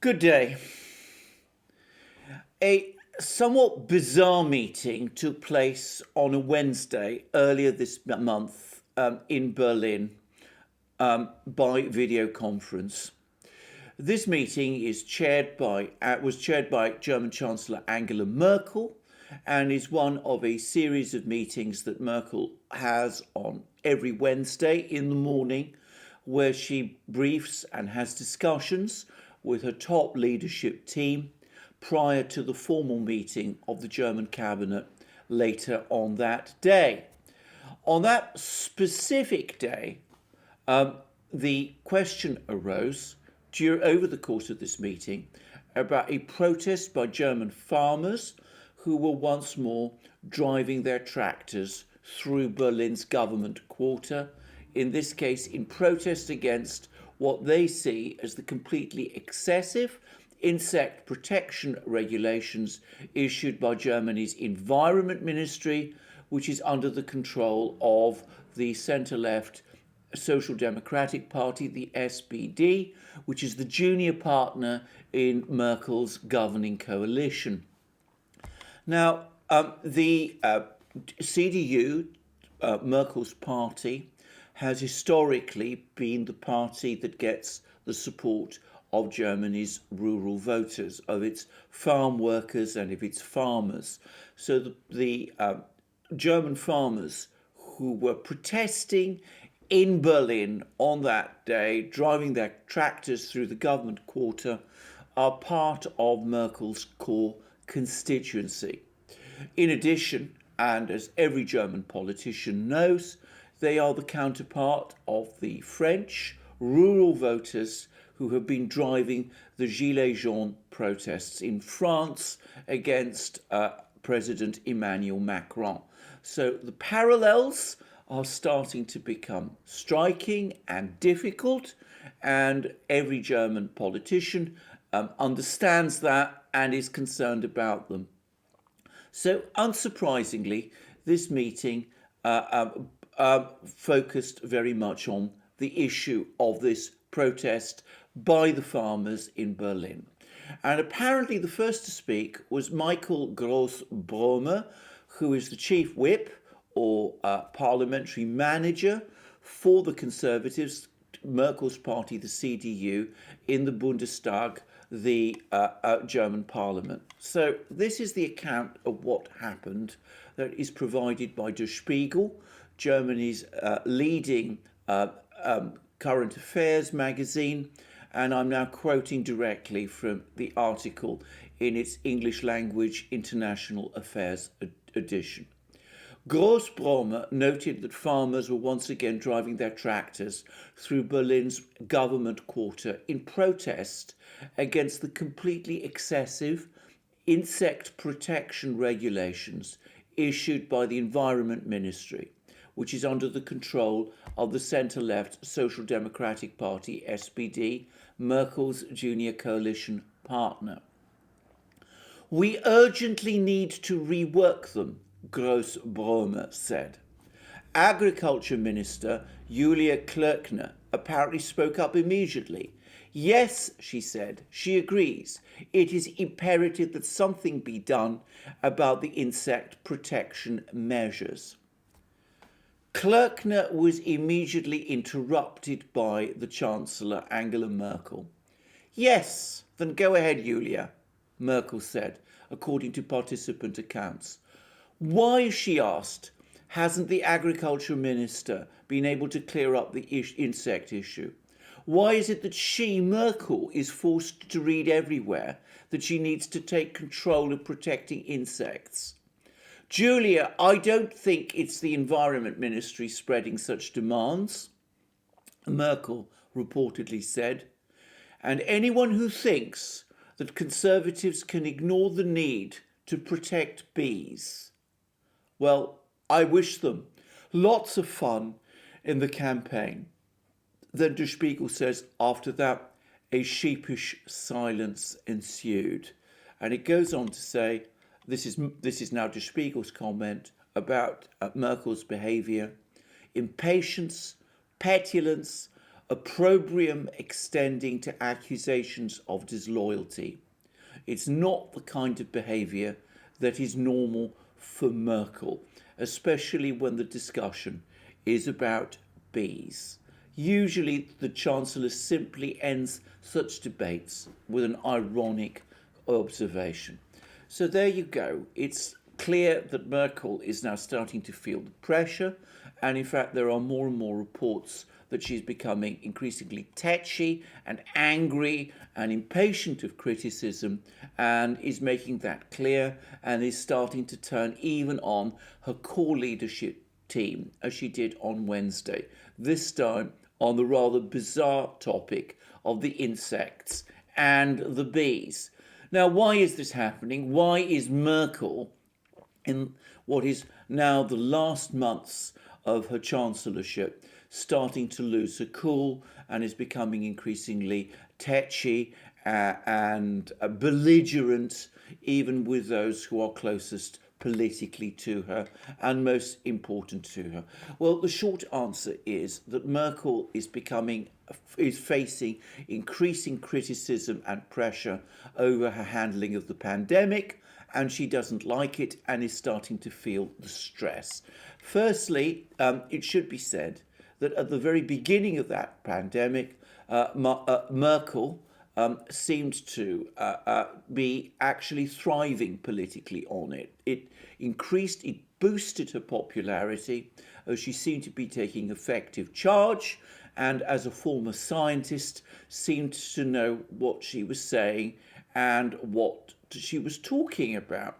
Good day. A somewhat bizarre meeting took place on a Wednesday earlier this month in Berlin by video conference. This meeting was chaired by German Chancellor Angela Merkel and is one of a series of meetings that Merkel has on every Wednesday in the morning, where she briefs and has discussions with her top leadership team prior to the formal meeting of the German cabinet later on that day. On that specific day, the question arose over the course of this meeting about a protest by German farmers who were once more driving their tractors through Berlin's government quarter, in this case in protest against what they see as the completely excessive insect protection regulations issued by Germany's Environment Ministry, which is under the control of the centre-left Social Democratic Party, the SPD, which is the junior partner in Merkel's governing coalition. Now, the CDU, Merkel's party, has historically been the party that gets the support of Germany's rural voters, of its farm workers and of its farmers. So the German farmers who were protesting in Berlin on that day, driving their tractors through the government quarter, are part of Merkel's core constituency. In addition, and as every German politician knows, they are the counterpart of the French rural voters who have been driving the Gilets jaunes protests in France against President Emmanuel Macron. So the parallels are starting to become striking and difficult, and every German politician understands that and is concerned about them. So unsurprisingly, this meeting focused very much on the issue of this protest by the farmers in Berlin. And apparently the first to speak was Michael Gross-Braume, who is the chief whip or parliamentary manager for the Conservatives, Merkel's party, the CDU, in the Bundestag, the German parliament. So this is the account of what happened that is provided by Der Spiegel, Germany's leading current affairs magazine, and I'm now quoting directly from the article in its English language International Affairs edition. Gross-Braume noted that farmers were once again driving their tractors through Berlin's government quarter in protest against the completely excessive insect protection regulations issued by the Environment Ministry, which is under the control of the centre-left Social Democratic Party, SPD, Merkel's junior coalition partner. We urgently need to rework them, Gross-Braume said. Agriculture Minister Julia Klöckner apparently spoke up immediately. Yes, she said, she agrees. It is imperative that something be done about the insect protection measures. Klöckner was immediately interrupted by the Chancellor Angela Merkel. Yes, then go ahead, Julia, Merkel said, according to participant accounts. Why, she asked, hasn't the Agriculture Minister been able to clear up the insect issue? Why is it that she, Merkel, is forced to read everywhere that she needs to take control of protecting insects? Julia, I don't think it's the Environment Ministry spreading such demands, Merkel reportedly said. And anyone who thinks that Conservatives can ignore the need to protect bees, well, I wish them lots of fun in the campaign. Then Der Spiegel says, after that, a sheepish silence ensued. And it goes on to say, this is now Der Spiegel's comment about Merkel's behaviour. Impatience, petulance, opprobrium extending to accusations of disloyalty. It's not the kind of behaviour that is normal for Merkel, especially when the discussion is about bees. Usually, the Chancellor simply ends such debates with an ironic observation. So there you go. It's clear that Merkel is now starting to feel the pressure, and in fact, there are more and more reports that she's becoming increasingly tetchy and angry and impatient of criticism, and is making that clear, and is starting to turn even on her core leadership team, as she did on Wednesday, this time on the rather bizarre topic of the insects and the bees. Now, why is this happening? Why is Merkel, in what is now the last months of her chancellorship, starting to lose her cool and is becoming increasingly tetchy and belligerent, even with those who are closest politically to her and most important to her? Well, the short answer is that Merkel is facing increasing criticism and pressure over her handling of the pandemic, and she doesn't like it and is starting to feel the stress. Firstly, it should be said that at the very beginning of that pandemic, Merkel seemed to be actually thriving politically on it. It boosted her popularity, as she seemed to be taking effective charge, and as a former scientist, seemed to know what she was saying and what she was talking about.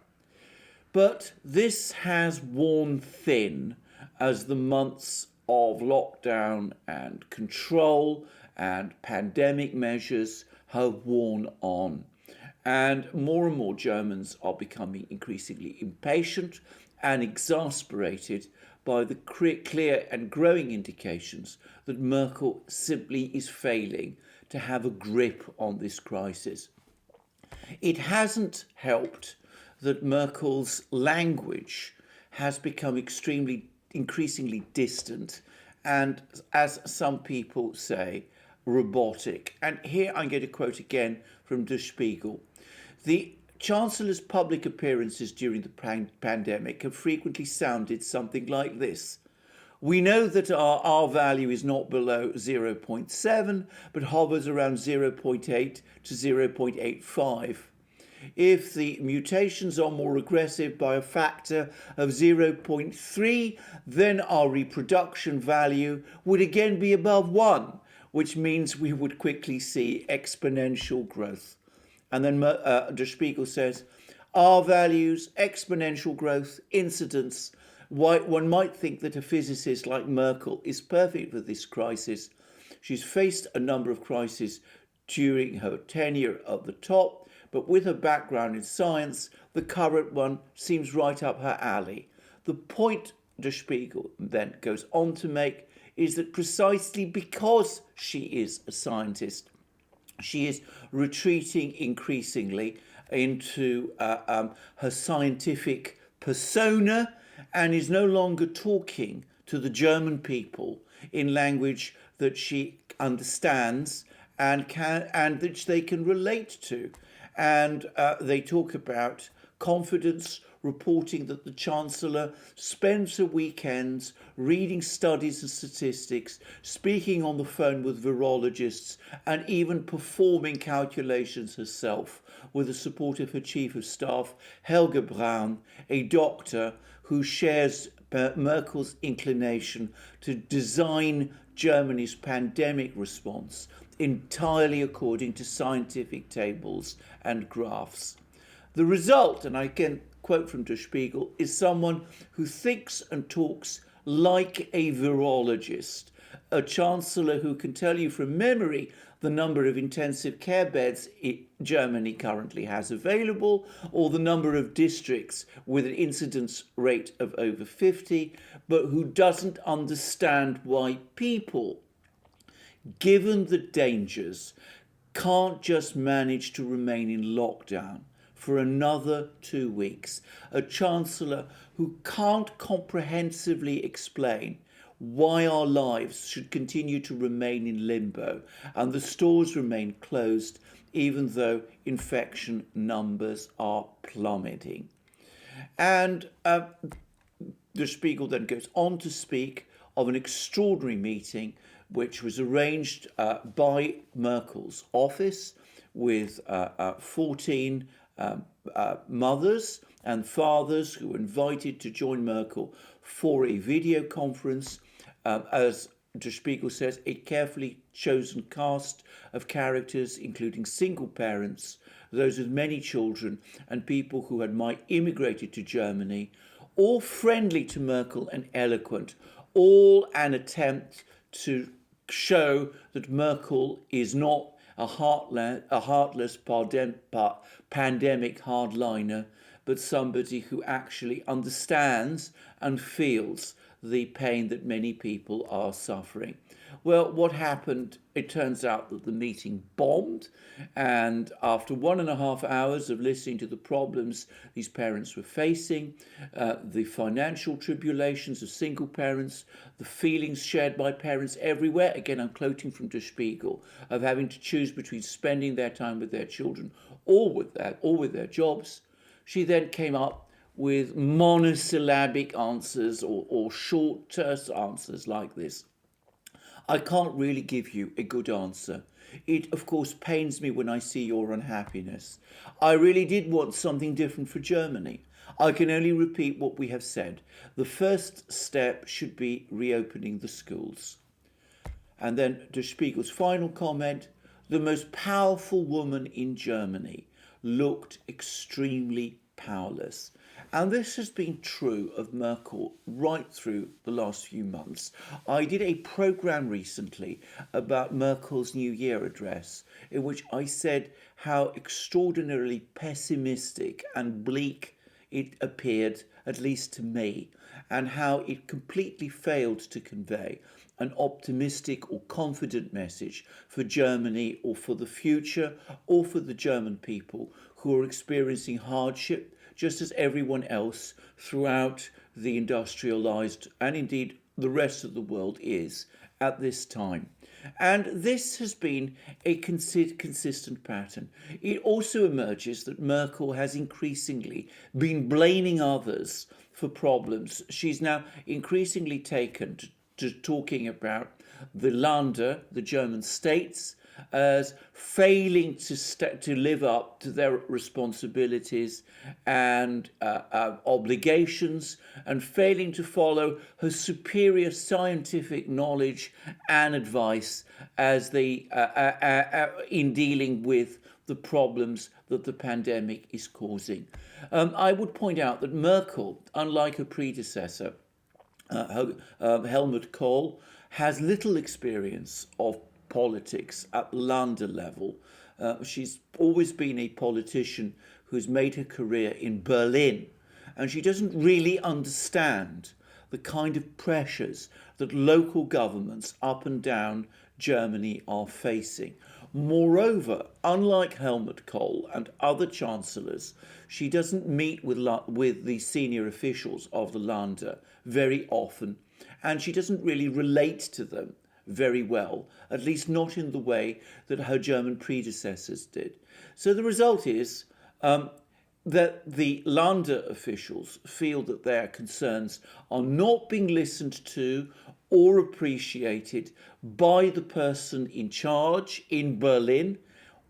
But this has worn thin as the months of lockdown and control and pandemic measures have worn on. And more Germans are becoming increasingly impatient and exasperated by the clear and growing indications that Merkel simply is failing to have a grip on this crisis. It hasn't helped that Merkel's language has become increasingly distant and, as some people say, robotic. And here I'm going to quote again from Der Spiegel. The Chancellor's public appearances during the pandemic have frequently sounded something like this. We know that our R value is not below 0.7, but hovers around 0.8 to 0.85. If the mutations are more aggressive by a factor of 0.3, then our reproduction value would again be above 1, which means we would quickly see exponential growth. And then Der Spiegel says, R values, exponential growth, incidence. One might think that a physicist like Merkel is perfect for this crisis. She's faced a number of crises during her tenure at the top, but with her background in science, the current one seems right up her alley. The point Der Spiegel then goes on to make is that precisely because she is a scientist, she is retreating increasingly into her scientific persona and is no longer talking to the German people in language that she understands and which they can relate to. And they talk about confidence, reporting that the Chancellor spends her weekends reading studies and statistics, speaking on the phone with virologists, and even performing calculations herself with the support of her Chief of Staff, Helge Braun, a doctor who shares Merkel's inclination to design Germany's pandemic response entirely according to scientific tables and graphs. The result, and I can quote from Der Spiegel, is someone who thinks and talks like a virologist, a chancellor who can tell you from memory the number of intensive care beds Germany currently has available, or the number of districts with an incidence rate of over 50, but who doesn't understand why people, given the dangers, can't just manage to remain in lockdown for another 2 weeks. A chancellor who can't comprehensively explain why our lives should continue to remain in limbo and the stores remain closed even though infection numbers are plummeting. And Der Spiegel then goes on to speak of an extraordinary meeting which was arranged by Merkel's office with 14 mothers and fathers who were invited to join Merkel for a video conference. As Der Spiegel says, a carefully chosen cast of characters, including single parents, those with many children, and people who had immigrated to Germany, all friendly to Merkel and eloquent, all an attempt to show that Merkel is not a heartless pandemic hardliner, but somebody who actually understands and feels the pain that many people are suffering. Well, what happened? It turns out that the meeting bombed, and after 1.5 hours of listening to the problems these parents were facing, the financial tribulations of single parents, the feelings shared by parents everywhere, again I'm quoting from Der Spiegel, of having to choose between spending their time with their children or with their jobs, she then came up with monosyllabic answers or short, terse answers like this. I can't really give you a good answer. It, of course, pains me when I see your unhappiness. I really did want something different for Germany. I can only repeat what we have said. The first step should be reopening the schools. And then Der Spiegel's final comment, the most powerful woman in Germany looked extremely powerless. And this has been true of Merkel right through the last few months. I did a programme recently about Merkel's New Year address, in which I said how extraordinarily pessimistic and bleak it appeared, at least to me, and how it completely failed to convey an optimistic or confident message for Germany or for the future or for the German people who are experiencing hardship just as everyone else throughout the industrialized and indeed the rest of the world is at this time. And this has been a consistent pattern. It also emerges that Merkel has increasingly been blaming others for problems. She's now increasingly taken to talking about the Länder, the German states, as failing to live up to their responsibilities and obligations, and failing to follow her superior scientific knowledge and advice as they in dealing with the problems that the pandemic is causing. I would point out that Merkel, unlike her predecessor, Helmut Kohl, has little experience of politics at Länder level. She's always been a politician who's made her career in Berlin, and she doesn't really understand the kind of pressures that local governments up and down Germany are facing. Moreover, unlike Helmut Kohl and other chancellors, she doesn't meet with the senior officials of the Länder very often, and she doesn't really relate to them very well, at least not in the way that her German predecessors did. So the result is that the Länder officials feel that their concerns are not being listened to or appreciated by the person in charge in Berlin,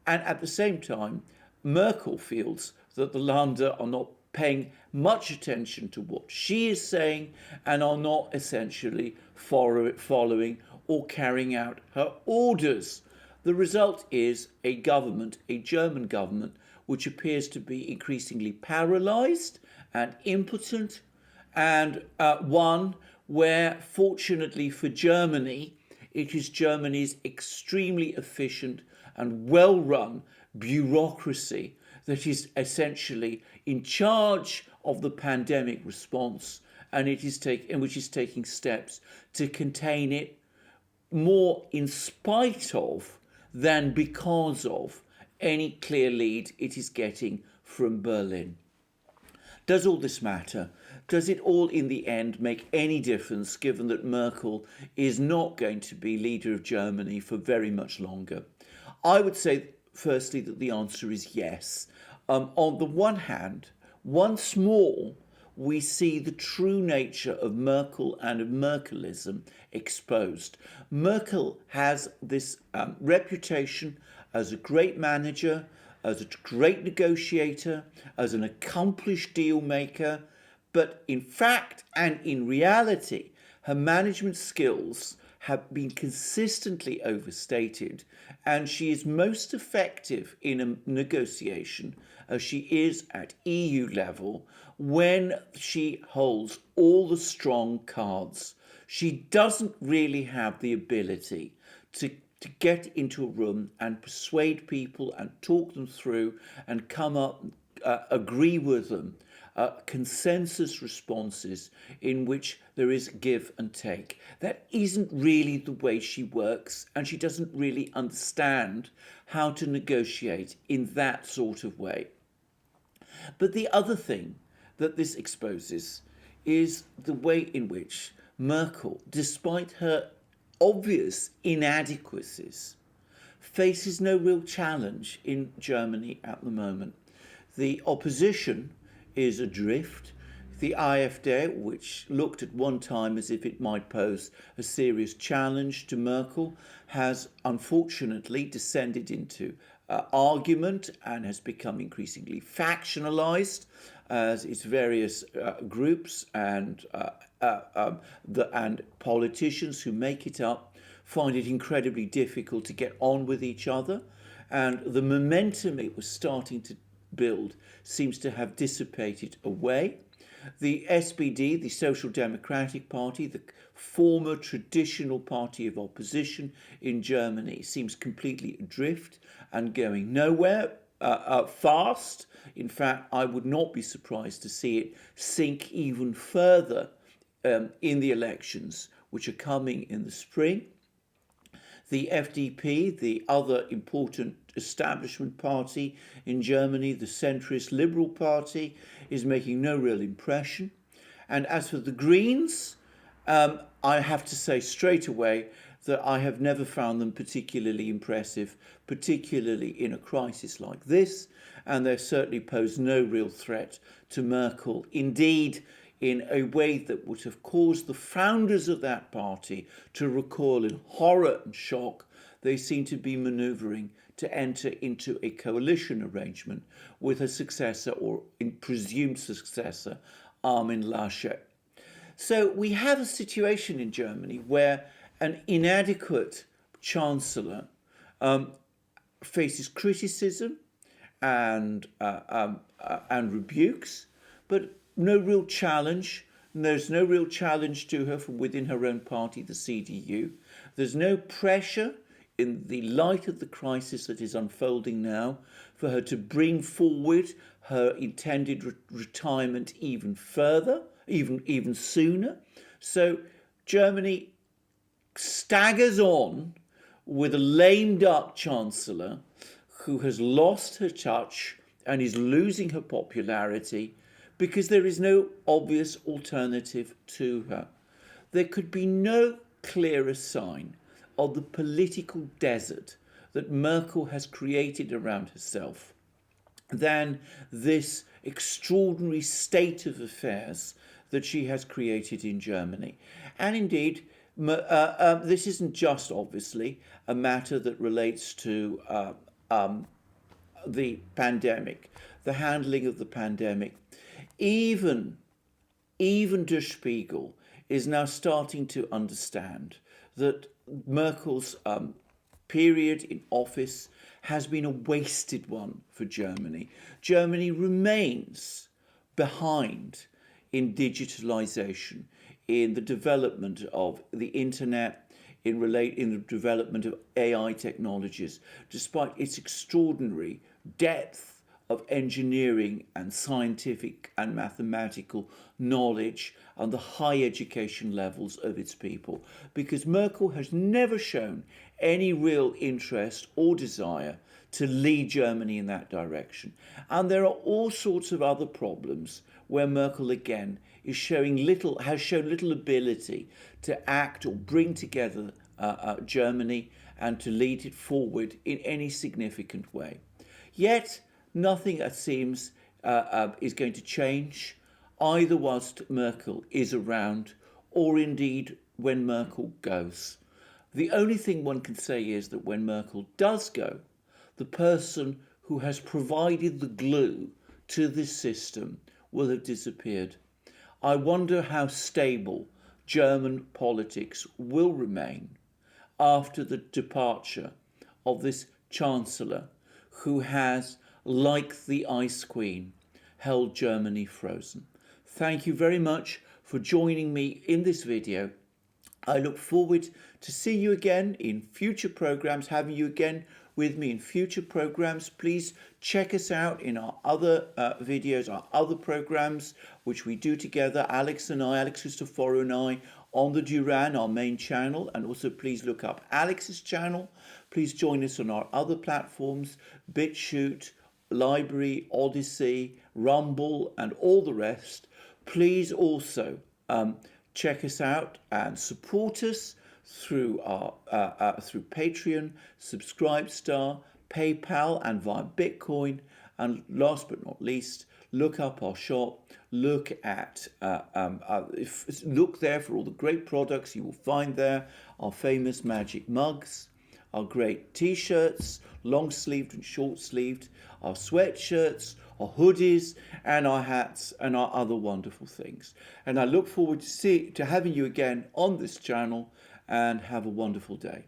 and at the same time, Merkel feels that the Länder are not paying much attention to what she is saying and are not essentially following or carrying out her orders. The result is a government, a German government, which appears to be increasingly paralysed and impotent, and one where, fortunately for Germany, it is Germany's extremely efficient and well-run bureaucracy that is essentially in charge of the pandemic response, and which is taking steps to contain it more in spite of than because of any clear lead it is getting from Berlin. Does all this matter? does it all in the end make any difference given that Merkel is not going to be leader of Germany for very much longer? I would say, firstly, that the answer is yes. On the one hand, once more, we see the true nature of Merkel and of Merkelism exposed. Merkel has this reputation as a great manager, as a great negotiator, as an accomplished deal maker, but in fact and in reality, her management skills have been consistently overstated, and she is most effective in a negotiation as she is at EU level when she holds all the strong cards. She doesn't really have the ability to get into a room and persuade people and talk them through and come up, agree with them, consensus responses in which there is give and take. That isn't really the way she works, and she doesn't really understand how to negotiate in that sort of way. But the other thing that this exposes is the way in which Merkel, despite her obvious inadequacies, faces no real challenge in Germany at the moment. The opposition is adrift. The AfD, which looked at one time as if it might pose a serious challenge to Merkel, has unfortunately descended into argument and has become increasingly factionalized as its various groups and politicians who make it up find it incredibly difficult to get on with each other, and the momentum it was starting to build seems to have dissipated away. The SPD, the Social Democratic Party, the former traditional party of opposition in Germany, seems completely adrift and going nowhere fast. In fact, I would not be surprised to see it sink even further in the elections which are coming in the spring. The FDP, the other important establishment party in Germany, the centrist Liberal Party, is making no real impression. And as for the Greens, I have to say straight away that I have never found them particularly impressive, particularly in a crisis like this, and they certainly pose no real threat to Merkel. Indeed, in a way that would have caused the founders of that party to recoil in horror and shock, they seem to be manoeuvring to enter into a coalition arrangement with her successor, or in presumed successor, Armin Laschet. So we have a situation in Germany where an inadequate chancellor faces criticism and rebukes, but no real challenge. There's no real challenge to her from within her own party, the CDU. There's no pressure in the light of the crisis that is unfolding now for her to bring forward her intended retirement even further, even sooner. So Germany staggers on with a lame duck chancellor who has lost her touch and is losing her popularity because there is no obvious alternative to her. There could be no clearer sign of the political desert that Merkel has created around herself than this extraordinary state of affairs that she has created in Germany. And indeed, this isn't just obviously a matter that relates to the pandemic, the handling of the pandemic. Even Der Spiegel is now starting to understand that Merkel's period in office has been a wasted one for Germany. Germany remains behind in digitalization, in the development of the internet, in the development of AI technologies, despite its extraordinary depth of engineering and scientific and mathematical knowledge and the high education levels of its people. Because Merkel has never shown any real interest or desire to lead Germany in that direction. And there are all sorts of other problems where Merkel again has shown little ability to act or bring together Germany and to lead it forward in any significant way. Yet nothing, it seems, is going to change, either whilst Merkel is around or indeed when Merkel goes. The only thing one can say is that when Merkel does go, the person who has provided the glue to this system will have disappeared. I wonder how stable German politics will remain after the departure of this Chancellor who has, like the Ice Queen, held Germany frozen. Thank you very much for joining me in this video. I look forward to seeing you again in future programs, having you again with me in future programs. Please check us out in our other videos, our other programs, which we do together, Alex Christoforou and I, on the Duran, our main channel. And also please look up Alex's channel. Please join us on our other platforms, BitChute, Library, Odyssey, Rumble, and all the rest. Please also check us out and support us through our through Patreon, Subscribestar, PayPal, and via Bitcoin. And last but not least, look up our shop. Look at look there for all the great products you will find there. Our famous magic mugs, our great T-shirts, long-sleeved and short-sleeved, our sweatshirts, our hoodies, and our hats, and our other wonderful things. And I look forward to having you again on this channel, and have a wonderful day.